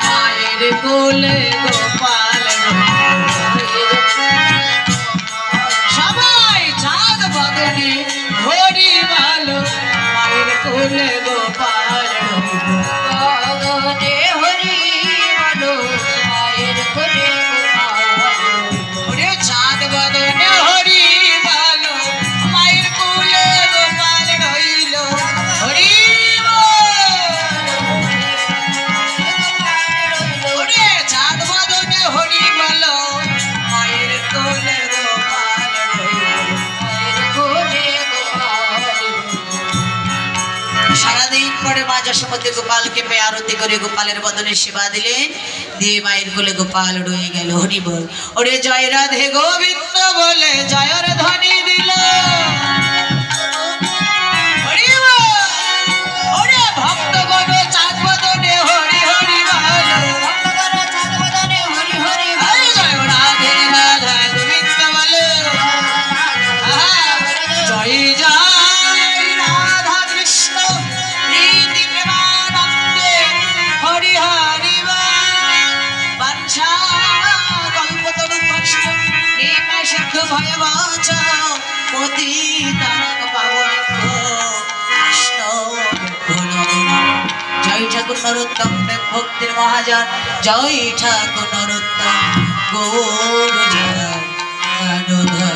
মায়ের কোলে গোপাল সবাই চাঁদ বদনে হরি ভালো মায়ের কোলে গোপাল গগনে হরি ভালো মায়ের কোলে গোপাল ওরে চাঁদ বদনে হরি ভালো মায়ের কোলে গোপাল রইল হরি ওরে চাঁদ বদনে হরি ভালো মায়ের কোলে গোপাল রইল মায়ের কোলে গোপাল সারাদিন পরে মা যশোমতী গোপালকে পেয়ে আরতি করে গোপালের বদনে সেবা দিলেন দিয়ে মায়ের কোলে গোপাল রয়ে গেল হরি বল ওরে জয় রাধে গোবিন্দ বলে জয়ের ধ্বনি দিল হরি বল ওরে ভক্তগণ চাঁদ বদনে হরি হরি বল ভক্তগণ চাঁদ বদনে হরি হরি হরি জয় রাধে রাধা গোবিন্দ বলে জয় জয় রাধা কৃষ্ণ প্রীতি প্রেমানন্দে হরি হরি বাঞ্ছা কল্পতরুভ্যশ্চ কৃপা সিদ্ধ ভয়বাচ পতিতানাং পাবনেভ্যো কৃষ্ণ জয় ঠাকুর নরোত্তম প্রেম ভক্তির মহাজন জয় ঠাকুর নরোত্তম গৌর জয়